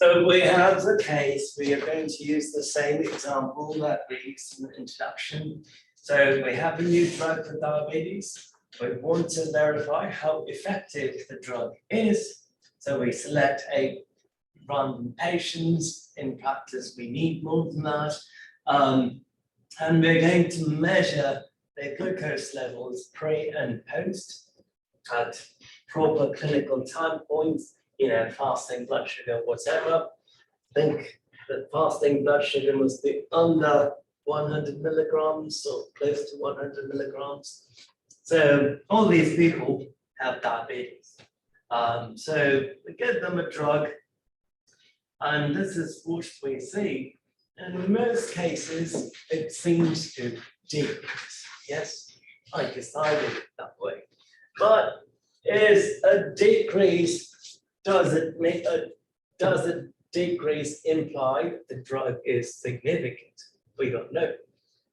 So we have the case, we are going to use the same example that we used in the introduction. So we have a new drug for diabetes. We want to verify how effective the drug is. So we select a random patients. In practice, we need more than that. And we're going to measure their glucose levels pre and post at proper clinical time points, fasting blood sugar, whatever. Think that fasting blood sugar must be under 100 milligrams or close to 100 milligrams. So all these people have diabetes. So we give them a drug, and this is what we see. And in most cases, it seems to decrease. Yes, I decided it that way. But is a decrease, does it decrease imply the drug is significant? We don't know.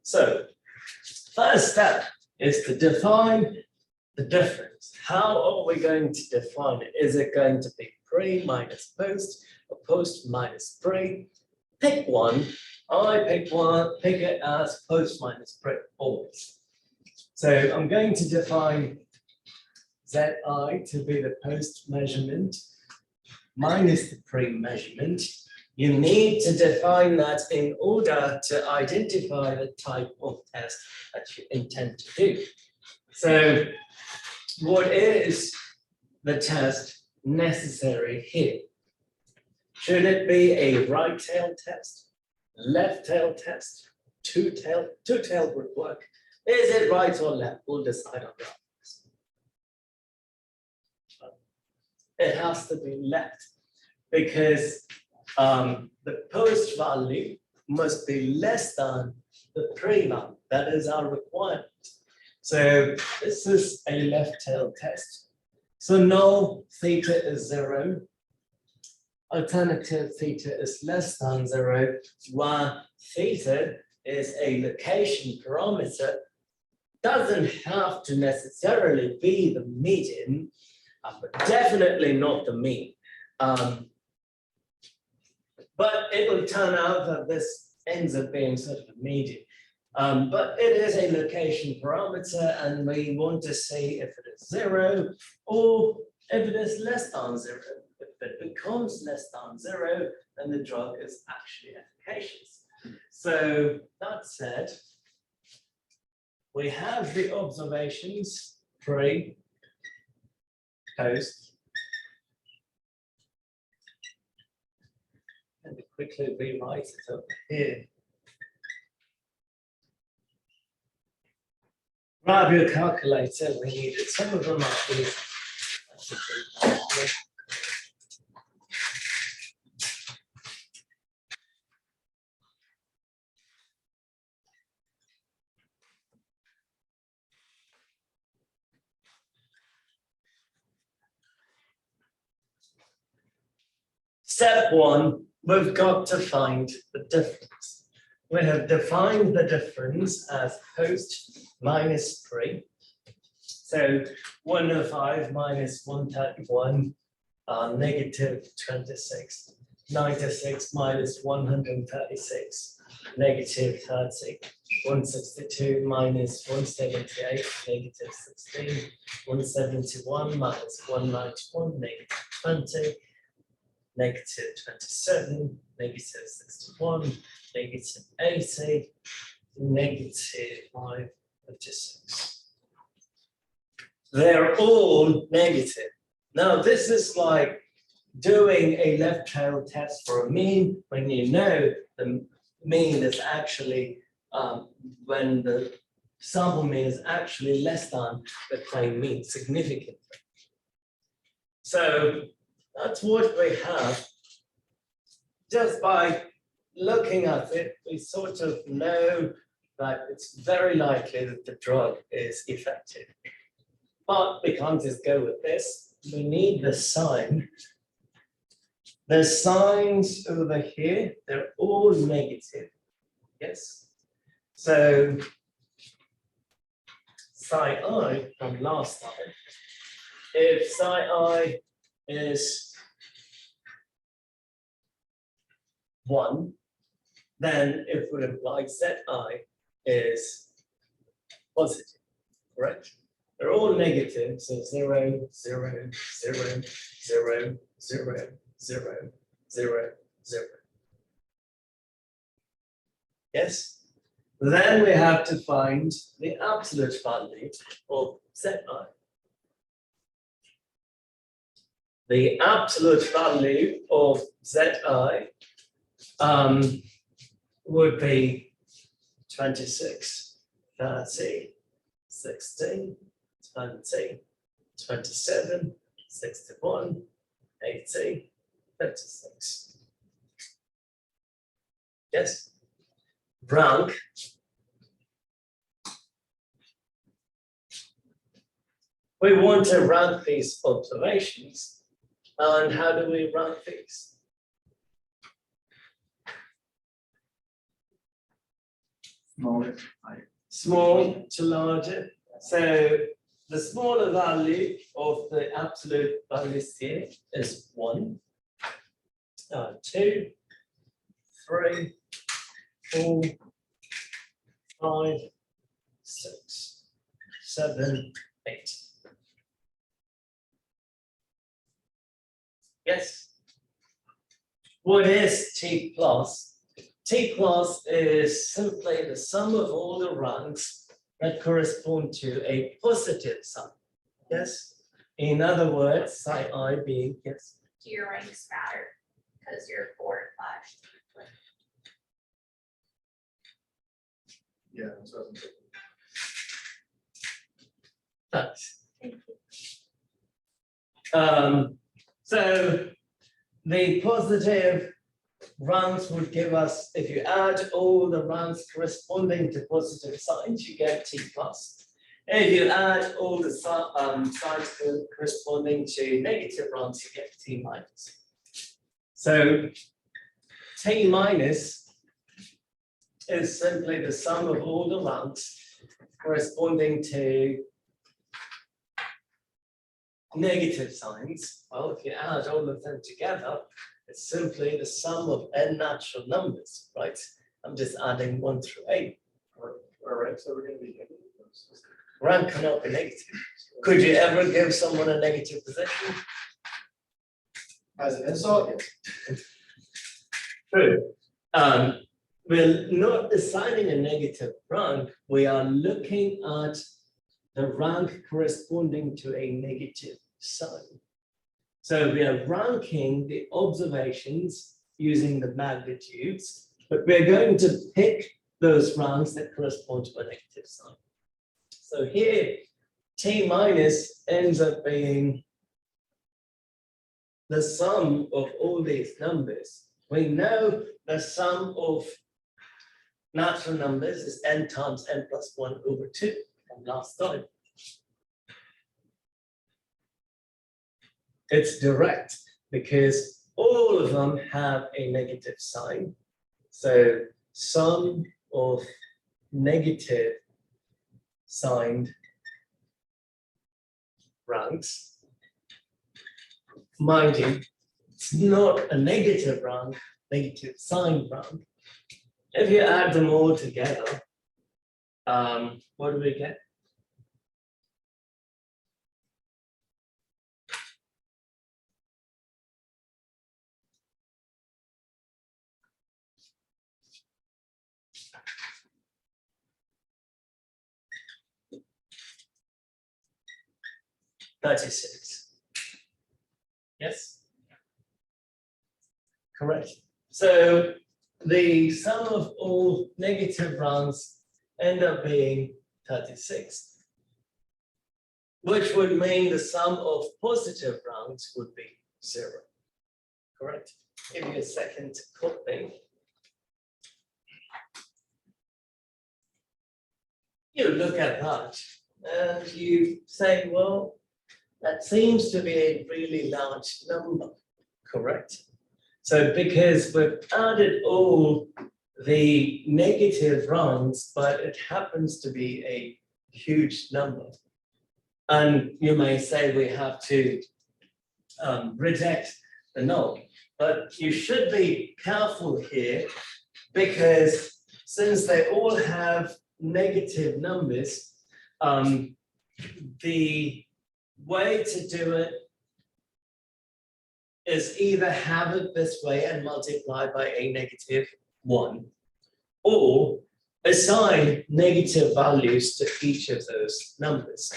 So first step is to define the difference. How are we going to define it? Is it going to be pre minus post or post minus pre? Pick one. I pick it as post minus pre always. So I'm going to define ZI to be the post measurement minus the pre measurement. You need to define that in order to identify the type of test that you intend to do. So what is the test necessary here? Should it be a right tail test, left tail test, two tail would work? Is it right or left? We'll decide on that. It has to be left because the post value must be less than the pre value. That is our requirement. So this is a left tail test. So null theta is 0. Alternative theta is less than 0, while theta is a location parameter. Doesn't have to necessarily be the median, but definitely not the mean. But it will turn out that this ends up being sort of a median. But it is a location parameter, and we want to see if it is 0 or if it is less than 0. If it becomes less than 0, then the drug is actually efficacious. So that said, we have the observations pre, post. Let me quickly rewrite it over here. Grab your calculator. We needed some of them actually. Step one, we've got to find the difference. We have defined the difference as post minus pre. So 105 minus 131, negative 26. 96 minus 136, negative 30. 162 minus 178, negative 16. 171 minus 191, negative 20. Negative 27, negative 61, negative 80, negative 556. They're all negative. Now, this is like doing a left tail test for a mean when you know the mean is actually, when the sample mean is actually less than the claimed mean significantly. So that's what we have. Just by looking at it, we sort of know that it's very likely that the drug is effective. But we can't just go with this. We need the sign. The signs over here, they're all negative. Yes. So psi I from last time, if psi I is 1, then it would imply Zi is positive, correct? They're all negative, so 0, 0, 0, 0, 0, 0, 0, 0. Yes? Then we have to find the absolute value of Zi. The absolute value of Zi would be 26, 30, 60, 20, 27, 61, 80, 36. Yes? Rank. We want to rank these observations. And how do we rank these? Small to larger. So the smaller value of the absolute values here is 1, 2, 3, 4, 5, 6, 7, 8. Yes. What is T plus? T plus is simply the sum of all the ranks that correspond to a positive sum. Yes. In other words, psi I being yes. Do your ranks matter? Because you're 4 and 5. Yeah, that's what I'm thinking. Thanks. Thank you. So the positive ranks would give us, if you add all the ranks corresponding to positive signs, you get T plus. If you add all the signs corresponding to negative ranks, you get T minus. So T minus is simply the sum of all the ranks corresponding to negative signs. Well, if you add all of them together, it's simply the sum of n natural numbers, right? I'm just adding 1 through 8. Our ranks ever going to be negative? Rank cannot be negative. Could you ever give someone a negative position? As an insult, yes. True. We're not assigning a negative rank. We are looking at the rank corresponding to a negative sign. So we are ranking the observations using the magnitudes, but we're going to pick those ranks that correspond to a negative sign. So here, T minus ends up being the sum of all these numbers. We know the sum of natural numbers is n times n plus 1 over 2 from last time. It's direct because all of them have a negative sign. So sum of negative signed ranks. Mind you, it's not a negative rank, negative signed rank. If you add them all together, what do we get? $36. Yes? Correct. So the sum of all negative rounds end up being 36, which would mean the sum of positive rounds would be 0. Correct? Give me a second to copy. You look at that and you say, well, that seems to be a really large number, correct? So because we've added all the negative rounds, but it happens to be a huge number. And you may say we have to reject the null. But you should be careful here because since they all have negative numbers, the way to do it is either have it this way and multiply by a -1, or assign negative values to each of those numbers.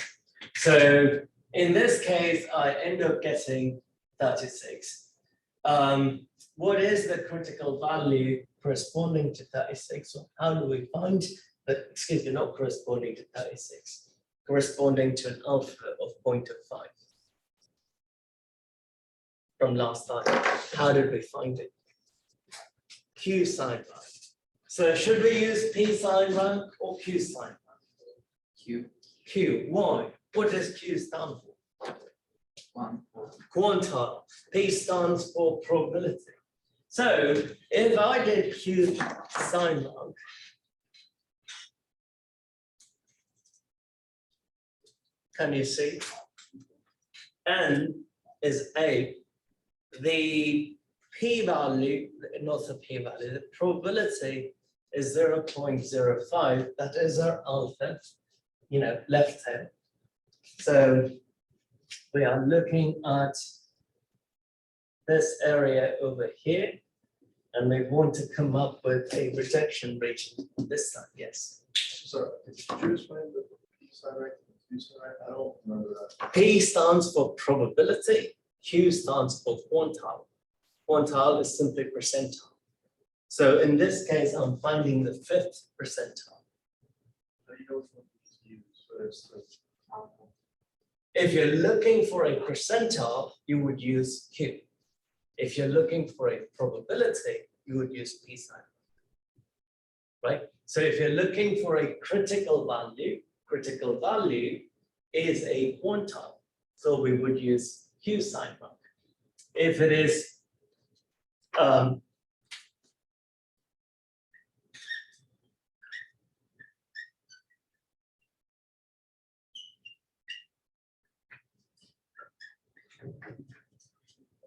So in this case, I end up getting 36. What is the critical value corresponding to 36? Or how do we find that, excuse me, not corresponding to 36, corresponding to an alpha of 0.05 from last time? How did we find it? Q signed rank. So should we use P signed rank or Q signed rank? Q, Q, why? What does Q stand for? 1. Quantile. P stands for probability. So if I did Q signed rank, can you see? N is A. The p-value, not the p-value, the probability is 0.05. That is our alpha, left hand. So we are looking at this area over here, and we want to come up with a rejection region this time, yes. So, could you explain the sign rank? I don't remember that. P stands for probability, Q stands for quantile. Quantile is simply percentile. So in this case, I'm finding the 5th percentile. How do you know which one to use? Whether it's the- If you're looking for a percentile, you would use Q. If you're looking for a probability, you would use P sign. Right? So if you're looking for a critical value is a quantile. So we would use Q sign rank. If it is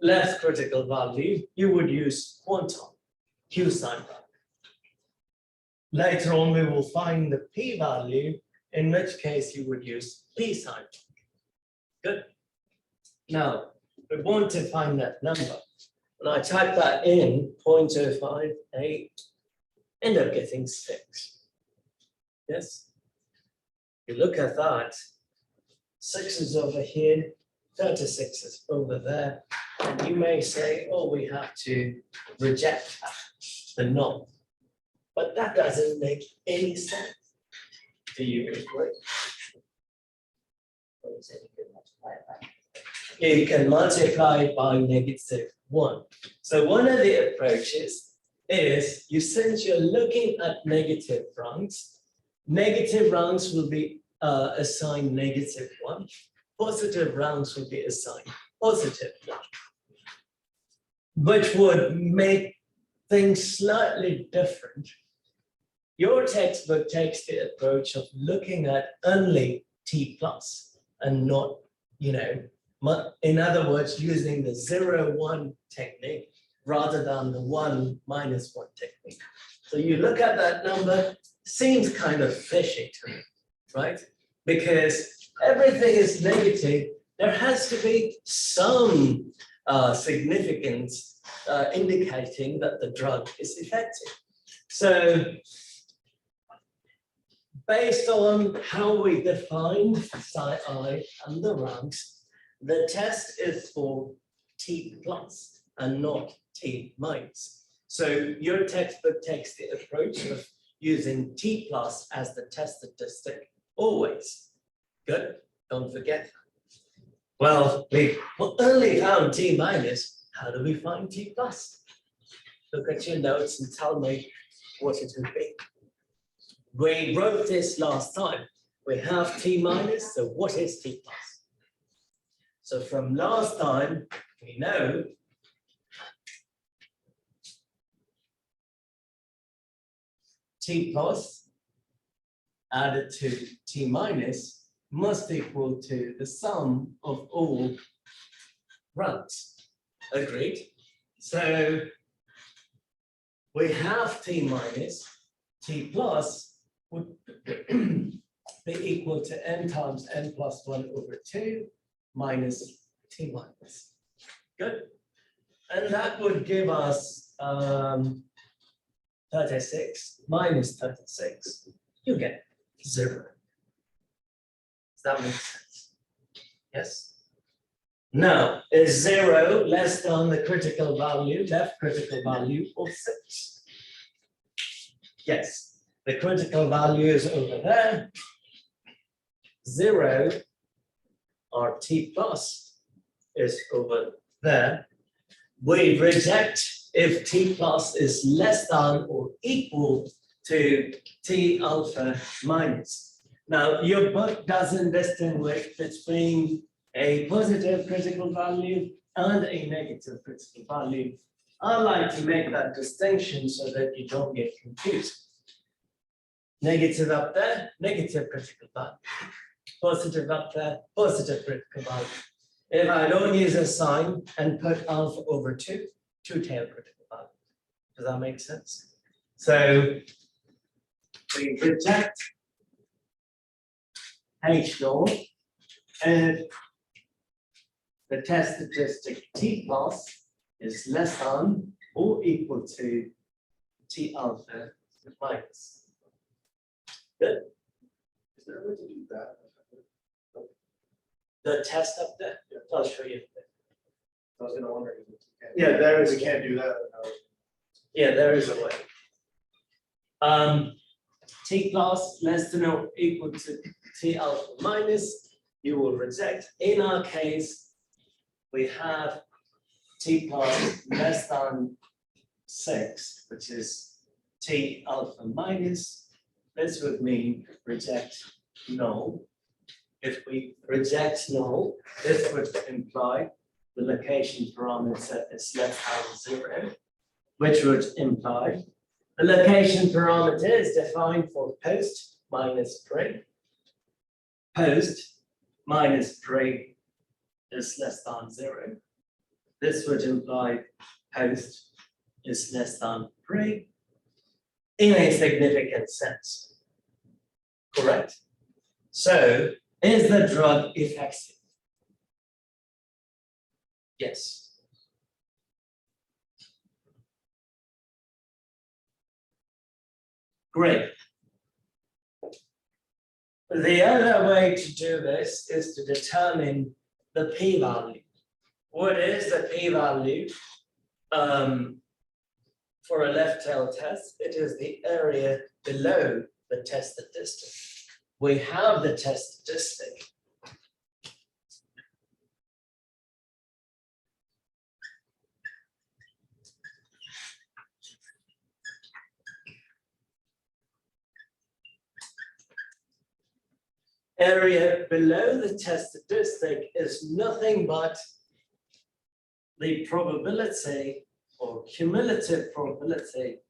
less critical value, you would use quantile, Q sign rank. Later on, we will find the p-value, in which case you would use P sign rank. Good. Now, we want to find that number. When I type that in, 0.058, end up getting 6. Yes? You look at that, 6 is over here, 36 is over there, and you may say, oh, we have to reject the null. But that doesn't make any sense. Do you agree? You can multiply it by -1. So one of the approaches is since you're looking at negative ranks will be assigned -1. Positive ranks will be assigned +1, which would make things slightly different. Your textbook takes the approach of looking at only T plus and not, in other words, using the 0-1 technique rather than the 1-1 technique. So you look at that number, seems kind of fishy to me, right? Because everything is negative, there has to be some significance indicating that the drug is effective. So based on how we define psi I and the ranks, the test is for T plus and not T minus. So your textbook takes the approach of using T plus as the test statistic always. Good, don't forget that. Well, we only found T minus. How do we find T plus? Look at your notes and tell me what it would be. We wrote this last time. We have T minus, so what is T plus? So from last time, we know T plus added to T minus must equal to the sum of all ranks. Agreed? So we have t minus, t plus would be equal to n times n plus 1 over 2 minus t minus. Good. And that would give us 36 minus 36. You get 0. Does that make sense? Yes? Now, is 0 less than the critical value, left critical value of 6? Yes, the critical value is over there. 0, or t plus, is over there. We reject if t plus is less than or equal to t alpha minus. Now, your book doesn't distinguish between a positive critical value and a negative critical value. I like to make that distinction so that you don't get confused. Negative up there, negative critical value. Positive up there, positive critical value. If I don't use a sign and put alpha over 2, two-tailed critical value. Does that make sense? So we reject H naught and the test statistic t plus is less than or equal to t alpha minus. Good. Is there a way to do that? The test up there, I'll show you. I was gonna wonder. If we can't- Yeah, there is. We can't do that. Yeah, there is a way. T plus less than or equal to t alpha minus, you will reject. In our case, we have t plus less than 6, which is t alpha minus. This would mean reject null. If we reject null, this would imply the location parameter is less than 0, which would imply the location parameter is defined for post minus pre. Post minus pre is less than 0. This would imply post is less than pre in a significant sense. Correct? So, is the drug effective? Yes. Great. The other way to do this is to determine the p-value. What is the p-value? For a left tail test, it is the area below the test statistic. We have the test statistic. Area below the test statistic is nothing but the probability or cumulative probability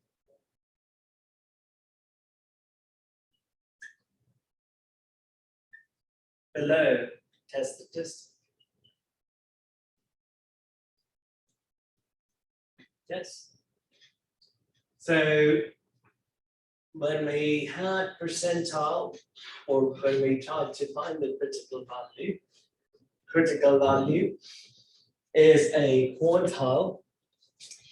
below test statistic. Yes. So when we had percentile, or when we tried to find the critical value is a quantile.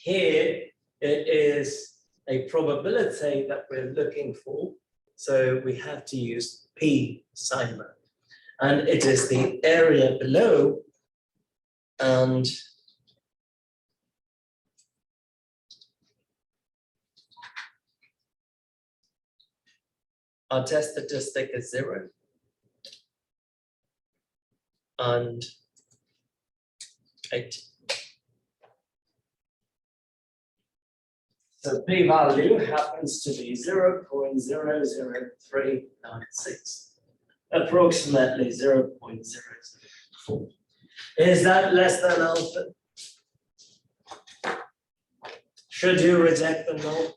Here it is a probability that we're looking for. So we have to use P sign rank. And it is the area below and our test statistic is 0. And 8. So p-value happens to be 0.00396, approximately 0.004. Is that less than alpha? Should you reject the null?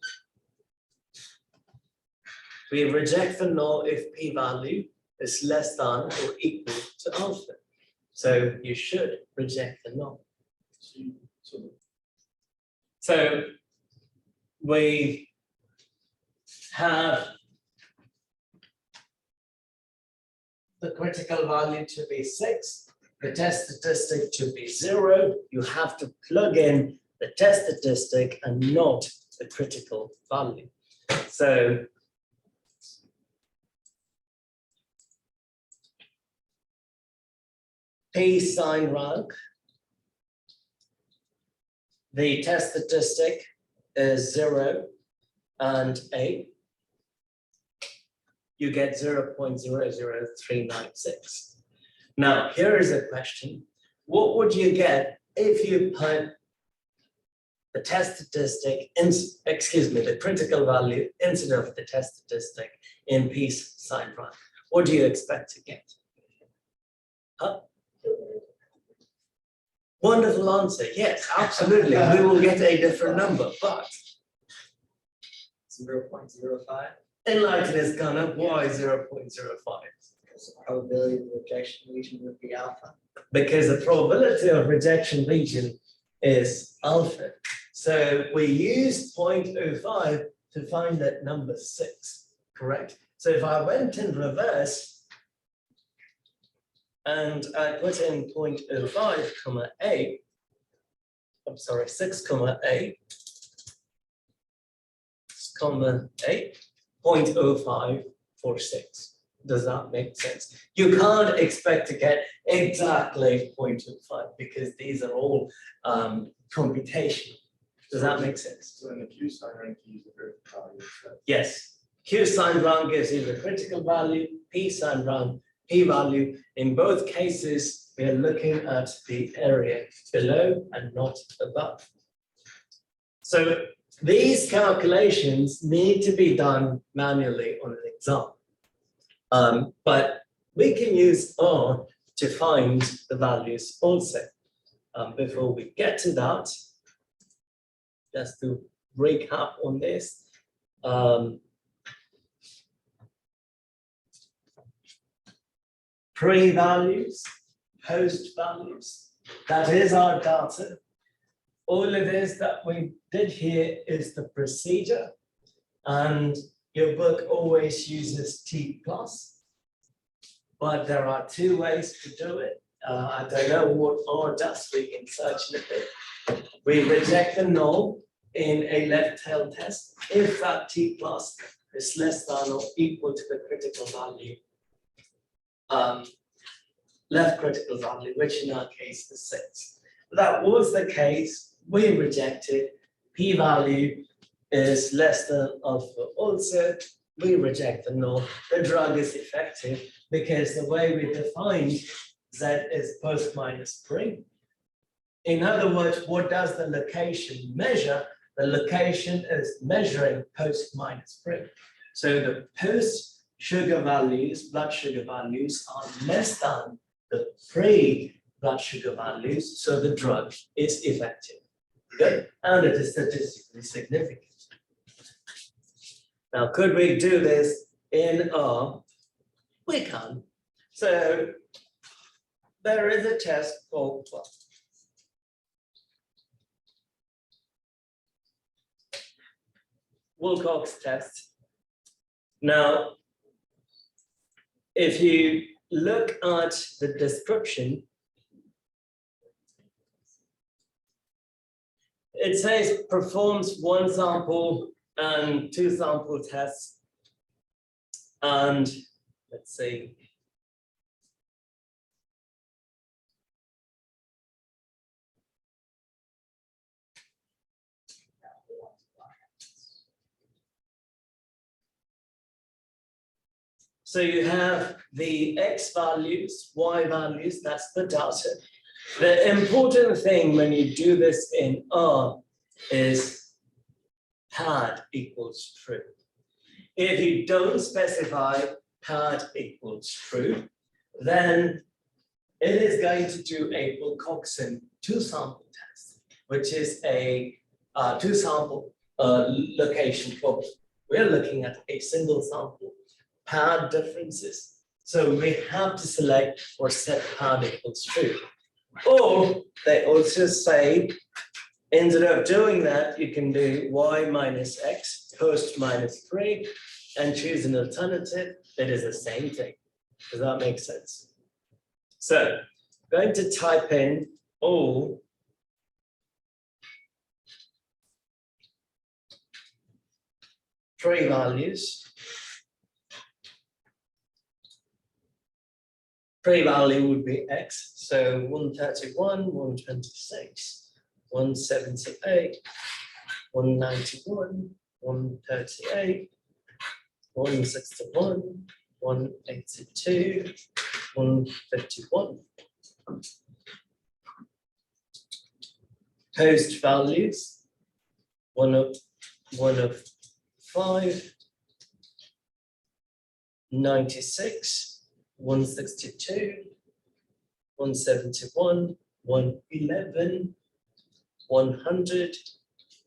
We reject the null if p-value is less than or equal to alpha. So you should reject the null. So So we have the critical value to be 6, the test statistic to be 0. You have to plug in the test statistic and not the critical value. So P signed rank, the test statistic is 0 and 8. You get 0.00396. Now, here is a question. What would you get if you put the test statistic, the critical value instead of the test statistic in P signed rank? What do you expect to get? Huh? Wonderful answer. Yes, absolutely. We will get a different number, but 0.05. enlighten is gonna, why 0.05? Because the probability of rejection region would be alpha. Because the probability of rejection region is alpha. So we used 0.05 to find that number 6, correct? So if I went in reverse and I put in 0.05, 8, I'm sorry, 6, 8, 8, 0.0546. Does that make sense? You can't expect to get exactly 0.25 because these are all computational. Does that make sense? So in the Q sign rank, you use the critical value. Yes. Q signed rank gives you the critical value, P signed rank, P value. In both cases, we are looking at the area below and not above. So these calculations need to be done manually on an exam. But we can use R to find the values also. Before we get to that, just to recap on this. Pre-values, post-values, that is our data. All it is that we did here is the procedure, and your book always uses T+, but there are 2 ways to do it. I don't know what R does, we can search in a bit. We reject the null in a left tail test if that T+ is less than or equal to the critical value, left critical value, which in our case is 6. That was the case, we rejected. P-value is less than alpha also, we reject the null. The drug is effective because the way we defined Z is post minus pre. In other words, what does the location measure? The location is measuring post minus pre. So the post sugar values, blood sugar values, are less than the pre blood sugar values, so the drug is effective. Good, and it is statistically significant. Now, could we do this in R? We can. So there is a test called Wilcox test. Now, if you look at the description, it says performs 1 sample and 2 sample tests. And let's see. So you have the X values, Y values, that's the data. The important thing when you do this in R is pad equals true. If you don't specify pad equals true, then it is going to do a Wilcoxon 2 sample test, which is a 2 sample location problem. We're looking at a single sample. Pad differences. So we have to select or set pad equals true. Or they also say Instead of doing that, you can do y minus x post minus 3 and choose an alternative. It is the same thing. Does that make sense? So going to type in all three values. Pre-value would be x, so 131, 126, 178, 191, 138, 161, 182, 151. Post values, one of 5, 96, 162, 171, 111, 100,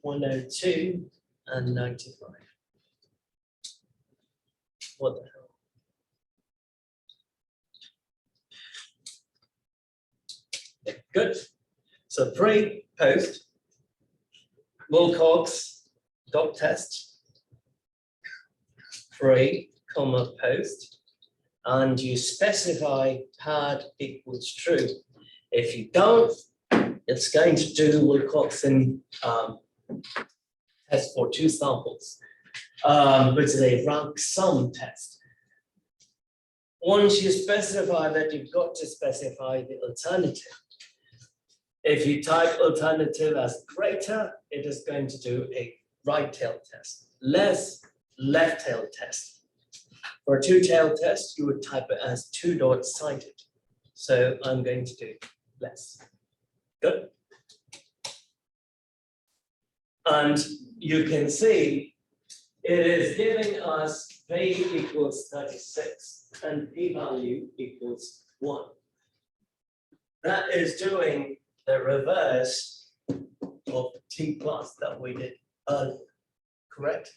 102, and 95. What the hell? Yeah, good. So pre, post, Wilcox dot test, pre, comma, post, and you specify pad equals true. If you don't, it's going to do Wilcoxon test for 2 samples, which is a rank sum test. Once you specify that, you've got to specify the alternative. If you type alternative as greater, it is going to do a right tail test, less left tail test. For a 2-tail test, you would type it as 2 dots cited. So I'm going to do less. Good. And you can see it is giving us v equals 36 and p-value equals 1. That is doing the reverse of t plus that we did earlier, correct?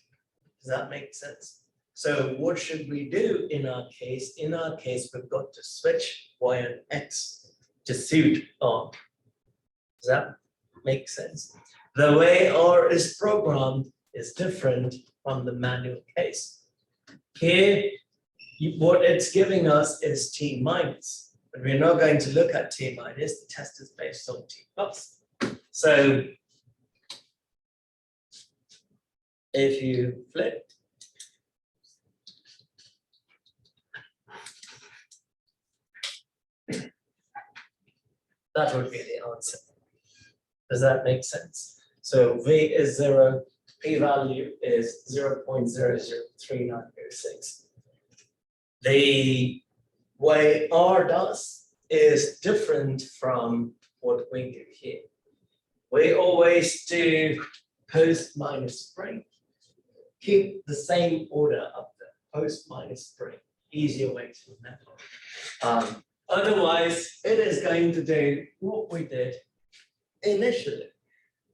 Does that make sense? So what should we do in our case? In our case, we've got to switch y and x to suit R. Does that make sense? The way R is programmed is different from the manual case. Here, what it's giving us is t minus, but we're not going to look at t minus. The test is based on t plus. So if you flip, that would be the answer. Does that make sense? So V is 0, p-value is 0.003906. The way R does is different from what we do here. We always do post minus spring. Keep the same order up there, post minus spring. Easier way to remember. Otherwise, it is going to do what we did initially.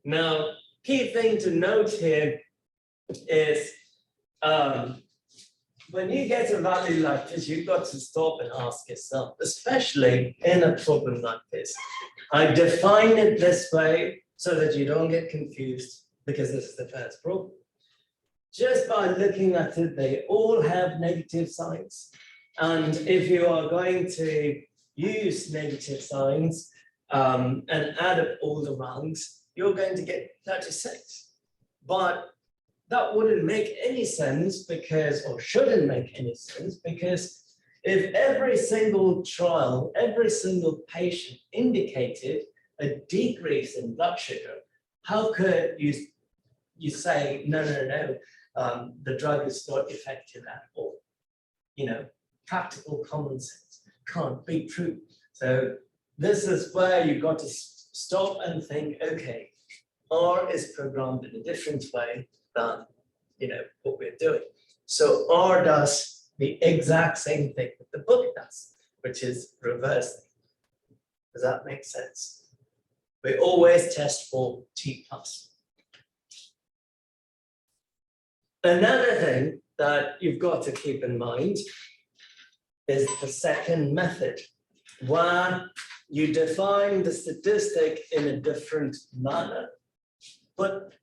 Now, key thing to note here is when you get a value like this, you've got to stop and ask yourself, especially in a problem like this. I define it this way so that you don't get confused, because this is the first problem. Just by looking at it, they all have negative signs. And if you are going to use negative signs and add up all the ranks, you're going to get 36. But that wouldn't make any sense because, or shouldn't make any sense, because if every single trial, every single patient indicated a decrease in blood sugar, how could you say, no, the drug is not effective at all? You know, practical common sense can't be true. So this is where you've got to stop and think, okay, R is programmed in a different way than, you know, what we're doing. So R does the exact same thing that the book does, which is reversing. Does that make sense? We always test for T plus. Another thing that you've got to keep in mind is the second method, where you define the statistic in a different manner put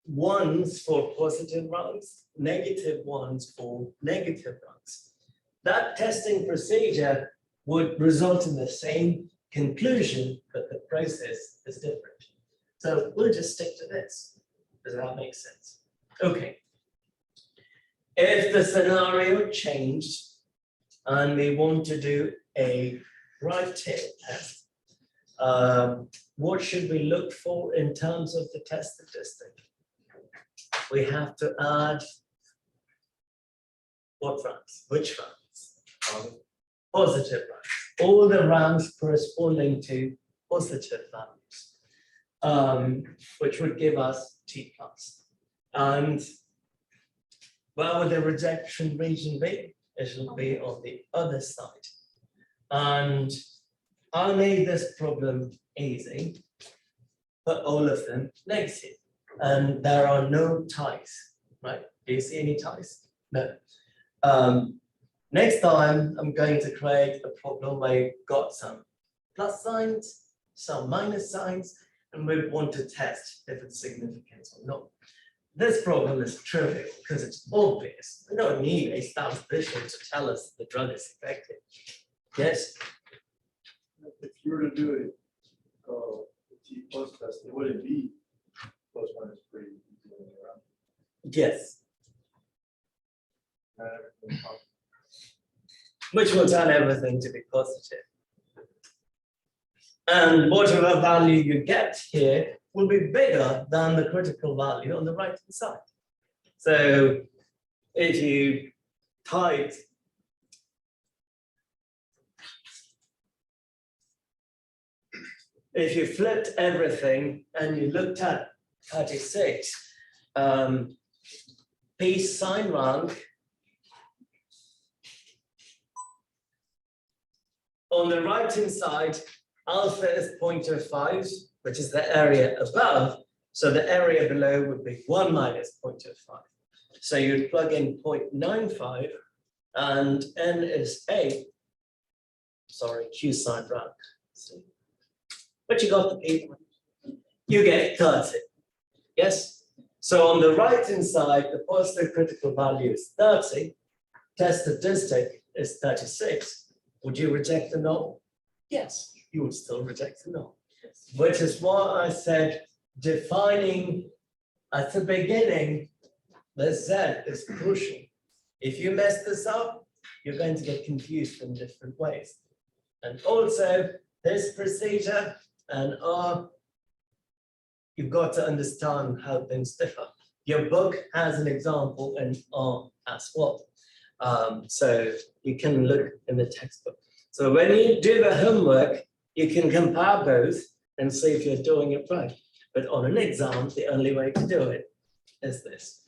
ones for positive ranks, negative ones for negative ranks. That testing procedure would result in the same conclusion, but the process is different. So we'll just stick to this. Does that make sense? Okay. If the scenario changed and we want to do a right tail test, what should we look for in terms of the test statistic? We have to add what ranks? Which ranks? Positive ranks. All the ranks corresponding to positive values, which would give us T plus. And where would the rejection region be? It will be on the other side. And I made this problem easy, but all of them negative. And there are no ties, right? Do you see any ties? No. Next time, I'm going to create a problem where you've got some plus signs, some minus signs, and we want to test if it's significant or not. This problem is trivial because it's obvious. We don't need a statistician to tell us the drug is effective. Yes? If you were to do it, T plus test, it wouldn't be plus minus pretty easy around. Yes. Not everything's possible. Which will turn everything to be positive. And whatever value you get here will be bigger than the critical value on the right hand side. So if you type if you flipped everything and you looked at 36, P sign rank on the right hand side, alpha is 0.05, which is the area above. So the area below would be 1 minus 0.05. So you'd plug in 0.95 and N is Q sign rank. But you got the P, you get 30. Yes? So on the right hand side, the positive critical value is 30, test statistic is 36. Would you reject the null? Yes, you would still reject the null. Which is why I said defining at the beginning, the Z is crucial. If you mess this up, you're going to get confused in different ways. And also, this procedure and R, you've got to understand how things differ. Your book has an example in R as well. So you can look in the textbook. So when you do the homework, you can compare both and see if you're doing it right. But on an exam, the only way to do it is this.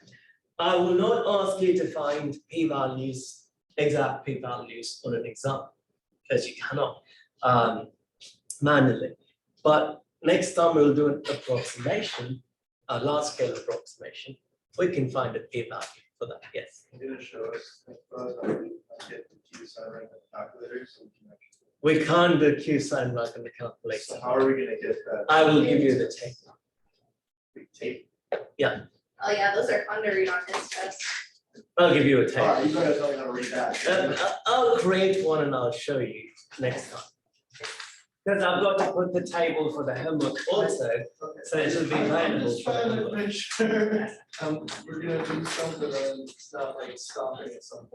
I will not ask you to find p-values, exact p-values on an exam, because you cannot manually. But next time we'll do an approximation, a large scale approximation. We can find a p-value for that, yes. Can you show us, get the Q sign rank calculator so we can actually. We can't do Q sign rank on the calculator. So how are we gonna get that? I will give you the table. Big tape. Oh yeah, those are fun to read on his test. I'll give you a All table. right, you guys don't know how to read that. I'll create one and I'll show you next time. Because I've got to put the table for the homework also, Okay. so it should be I'm available just for the trying to homework. make sure, we're gonna do something and it's not like stopping at some point.